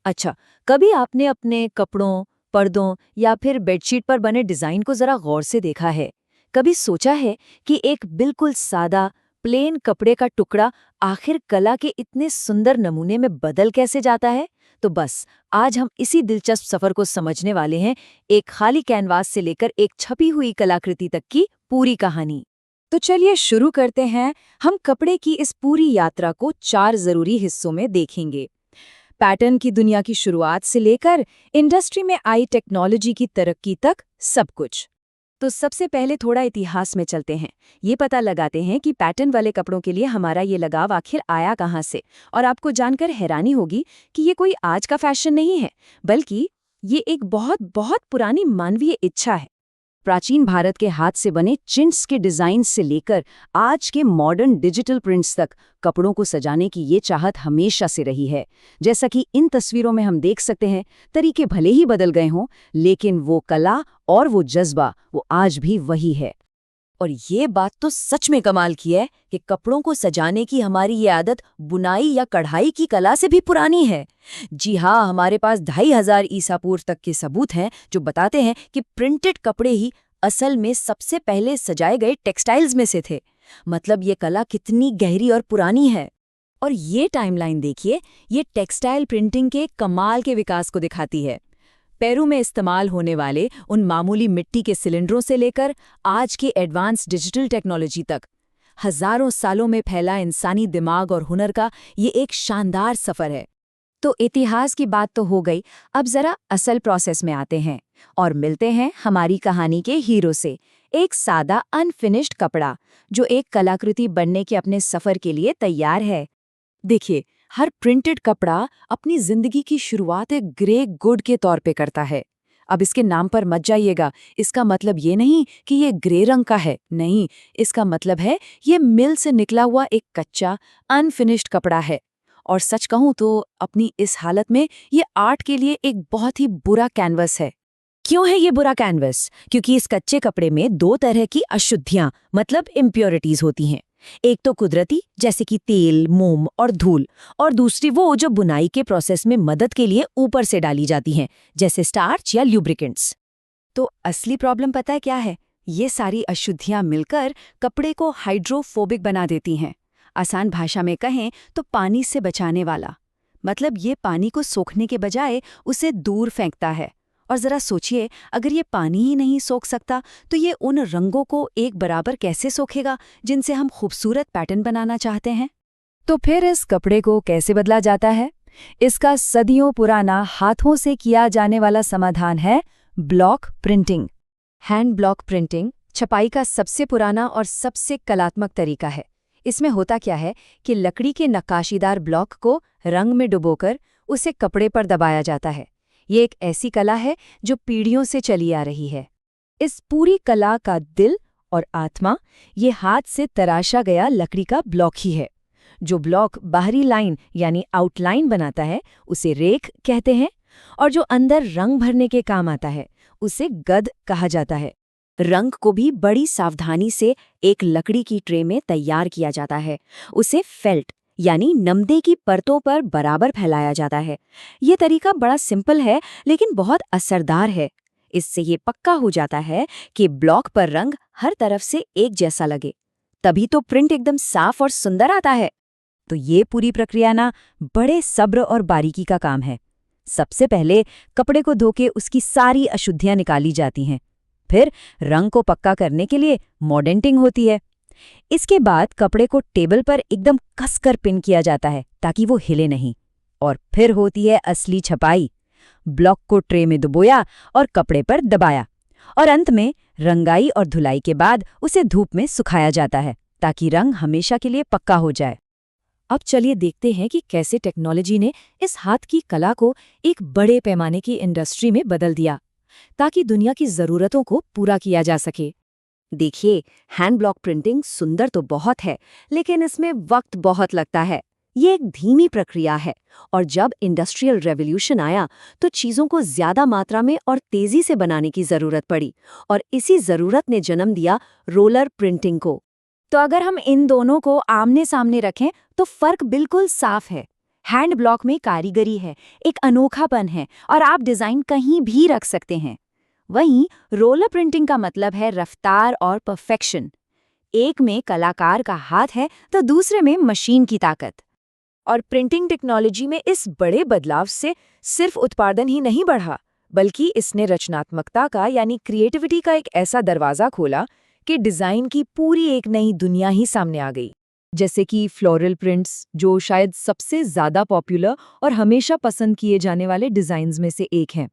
अच्छा, कभी आपने अपने कपड़ों, पर्दों या फिर बेडशीट पर बने डिजाइन को जरा गौर से देखा है? कभी सोचा है कि एक बिल्कुल सादा, प्लेन कपड़े का टुकड़ा आखिर कला के इतने सुंदर नमूने में बदल कैसे जाता है? तो बस, आज हम इसी दिलचस्प सफर को समझने वाले हैं, एक खाली कैनवास से लेकर एक छपी हुई कलाकृति तक की पूरी कहानी। तो चलिए शुरू करते हैं। हम कपड़े की इस पूरी यात्रा को 4 जरूरी हिस्सों में देखेंगे। पैटर्न की दुनिया की शुरुआत से लेकर इंडस्ट्री में आई टेक्नोलॉजी की तरक्की तक सब कुछ। तो सबसे पहले थोड़ा इतिहास में चलते हैं। ये पता लगाते हैं कि पैटर्न वाले कपड़ों के लिए हमारा ये लगाव आखिर आया कहाँ से। और आपको जानकर हैरानी होगी कि ये कोई आज का फैशन नहीं है, बल्कि ये एक बहुत बहुत पुरानी मानवीय इच्छा है। प्राचीन भारत के हाथ से बने चिंट्स के डिजाइन से लेकर आज के मॉडर्न डिजिटल प्रिंट्स तक कपड़ों को सजाने की ये चाहत हमेशा से रही है। जैसा कि इन तस्वीरों में हम देख सकते हैं, तरीके भले ही बदल गए हों, लेकिन वो कला और वो जज्बा वो आज भी वही है। और ये बात तो सच में कमाल की है कि कपड़ों को सजाने की हमारी ये आदत बुनाई या कढ़ाई की कला से भी पुरानी है। जी हाँ, हमारे पास 2500 ईसा पूर्व तक के सबूत हैं जो बताते हैं कि प्रिंटेड कपड़े ही असल में सबसे पहले सजाए गए टेक्सटाइल्स में से थे। मतलब ये कला कितनी गहरी और पुरानी है। और ये टाइमलाइन देखिए, ये टेक्सटाइल प्रिंटिंग के कमाल के विकास को दिखाती है। पेरू में इस्तेमाल होने वाले उन मामूली मिट्टी के सिलेंडरों से लेकर आज के एडवांस डिजिटल टेक्नोलॉजी तक हजारों सालों में फैला इंसानी दिमाग और हुनर का ये एक शानदार सफर है। तो इतिहास की बात तो हो गई, अब जरा असल प्रोसेस में आते हैं और मिलते हैं हमारी कहानी के हीरो से। एक सादा अनफिनिश्ड कपड़ा जो एक कलाकृति बनने के अपने सफर के लिए तैयार है। देखिए, हर प्रिंटेड कपड़ा अपनी जिंदगी की शुरुआत एक ग्रे गुड के तौर पे करता है। अब इसके नाम पर मत जाइएगा, इसका मतलब ये नहीं कि ये ग्रे रंग का है, नहीं, इसका मतलब है ये मिल से निकला हुआ एक कच्चा अनफिनिश्ड कपड़ा है। और सच कहूं तो अपनी इस हालत में ये आर्ट के लिए एक बहुत ही बुरा कैनवस है। क्यों है ये बुरा कैनवस? क्योंकि इस कच्चे कपड़े में 2 तरह की अशुद्धियां मतलब इम्प्योरिटीज होती हैं। एक तो कुदरती, जैसे कि तेल, मोम और धूल, और दूसरी वो जो बुनाई के प्रोसेस में मदद के लिए ऊपर से डाली जाती हैं, जैसे स्टार्च या ल्यूब्रिकेंट्स। तो असली प्रॉब्लम पता है क्या है? ये सारी अशुद्धियां मिलकर कपड़े को हाइड्रोफोबिक बना देती हैं। आसान भाषा में कहें तो पानी से बचाने वाला। मतलब ये पानी को सोखने के बजाय उसे दूर फेंकता है। और जरा सोचिए, अगर ये पानी ही नहीं सोख सकता तो ये उन रंगों को एक बराबर कैसे सोखेगा जिनसे हम खूबसूरत पैटर्न बनाना चाहते हैं? तो फिर इस कपड़े को कैसे बदला जाता है? इसका सदियों पुराना हाथों से किया जाने वाला समाधान है block printing. Hand block printing छपाई का सबसे पुराना और सबसे कलात्मक तरीका है। इसमें होता क्या है कि लकड़ी के नक्काशीदार ब्लॉक को रंग में डुबोकर उसे कपड़े पर दबाया जाता है। ये एक ऐसी कला है जो पीढ़ियों से चली आ रही है। इस पूरी कला का दिल और आत्मा ये हाथ से तराशा गया लकड़ी का ब्लॉक ही है। जो ब्लॉक बाहरी लाइन यानी आउटलाइन बनाता है उसे रेख कहते हैं, और जो अंदर रंग भरने के काम आता है उसे गद कहा जाता है। रंग को भी बड़ी सावधानी से एक लकड़ी की ट्रे में तैयार किया जाता है। उसे फेल्ट यानी नमदे की परतों पर बराबर फैलाया जाता है। ये तरीका बड़ा सिंपल है लेकिन बहुत असरदार है। इससे ये पक्का हो जाता है कि ब्लॉक पर रंग हर तरफ से एक जैसा लगे, तभी तो प्रिंट एकदम साफ और सुंदर आता है। तो ये पूरी प्रक्रिया ना बड़े सब्र और बारीकी का काम है। सबसे पहले कपड़े को धोके उसकी सारी अशुद्धियां निकाली जाती हैं। फिर रंग को पक्का करने के लिए मॉडेंटिंग होती है। इसके बाद कपड़े को टेबल पर एकदम कसकर पिन किया जाता है ताकि वो हिले नहीं। और फिर होती है असली छपाई। ब्लॉक को ट्रे में डुबोया और कपड़े पर दबाया, और अंत में रंगाई और धुलाई के बाद उसे धूप में सुखाया जाता है ताकि रंग हमेशा के लिए पक्का हो जाए। अब चलिए देखते हैं कि कैसे टेक्नोलॉजी ने इस हाथ की कला को एक बड़े पैमाने की इंडस्ट्री में बदल दिया ताकि दुनिया की ज़रूरतों को पूरा किया जा सके। देखिए, हैंड ब्लॉक प्रिंटिंग सुंदर तो बहुत है, लेकिन इसमें वक्त बहुत लगता है। ये एक धीमी प्रक्रिया है, और जब इंडस्ट्रियल रेवोल्यूशन आया तो चीज़ों को ज़्यादा मात्रा में और तेज़ी से बनाने की ज़रूरत पड़ी, और इसी ज़रूरत ने जन्म दिया रोलर प्रिंटिंग को। तो अगर हम इन दोनों को आमने सामने रखें तो फ़र्क बिल्कुल साफ है। हैंड ब्लॉक में कारीगरी है, एक अनोखापन है और आप डिजाइन कहीं भी रख सकते हैं। वहीं रोलर प्रिंटिंग का मतलब है रफ्तार और परफेक्शन। एक में कलाकार का हाथ है तो दूसरे में मशीन की ताकत। और प्रिंटिंग टेक्नोलॉजी में इस बड़े बदलाव से सिर्फ उत्पादन ही नहीं बढ़ा, बल्कि इसने रचनात्मकता का यानी क्रिएटिविटी का एक ऐसा दरवाज़ा खोला कि डिज़ाइन की पूरी एक नई दुनिया ही सामने आ गई। जैसे कि फ्लोरल प्रिंट्स, जो शायद सबसे ज़्यादा पॉपुलर और हमेशा पसंद किए जाने वाले डिज़ाइन्स में से एक हैं।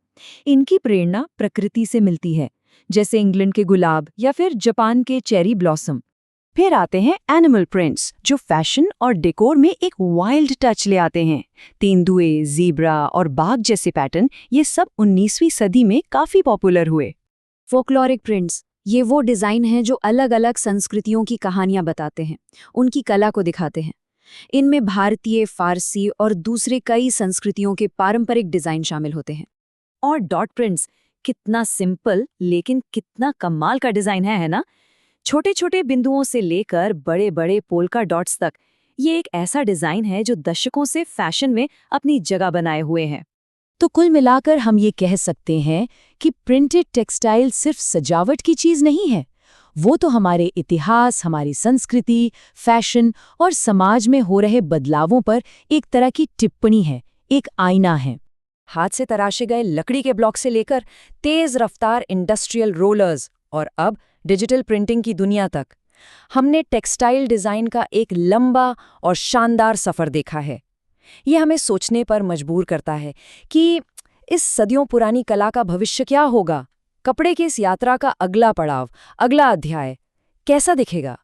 इनकी प्रेरणा प्रकृति से मिलती है, जैसे इंग्लैंड के गुलाब या फिर जापान के चेरी ब्लॉसम। फिर आते हैं एनिमल प्रिंट्स, जो फैशन और डेकोर में एक वाइल्ड टच ले आते हैं। तेंदुए, ज़ीब्रा और बाघ जैसे पैटर्न ये सब 19वीं सदी में काफ़ी पॉपुलर हुए। फोकलोरिक प्रिंट्स, ये वो डिज़ाइन हैं जो अलग-अलग संस्कृतियों की कहानियां बताते हैं, उनकी कला को दिखाते हैं। इनमें भारतीय, फारसी और दूसरे कई संस्कृतियों के पारंपरिक डिज़ाइन शामिल होते हैं। और डॉट प्रिंट्स, कितना सिंपल लेकिन कितना कमाल का डिज़ाइन है ना? छोटे छोटे बिंदुओं से लेकर बड़े बड़े पोल्का डॉट्स तक, ये एक ऐसा डिज़ाइन है जो दशकों से फैशन में अपनी जगह बनाए हुए हैं। तो कुल मिलाकर हम ये कह सकते हैं कि प्रिंटेड टेक्सटाइल सिर्फ सजावट की चीज़ नहीं है, वो तो हमारे इतिहास, हमारी संस्कृति, फैशन और समाज में हो रहे बदलावों पर एक तरह की टिप्पणी है, एक आईना है। हाथ से तराशे गए लकड़ी के ब्लॉक से लेकर तेज रफ्तार इंडस्ट्रियल रोलर्स और अब डिजिटल प्रिंटिंग की दुनिया तक, हमने टेक्सटाइल डिज़ाइन का एक लंबा और शानदार सफ़र देखा है। ये हमें सोचने पर मजबूर करता है कि इस सदियों पुरानी कला का भविष्य क्या होगा? कपड़े की इस यात्रा का अगला पड़ाव, अगला अध्याय कैसा दिखेगा?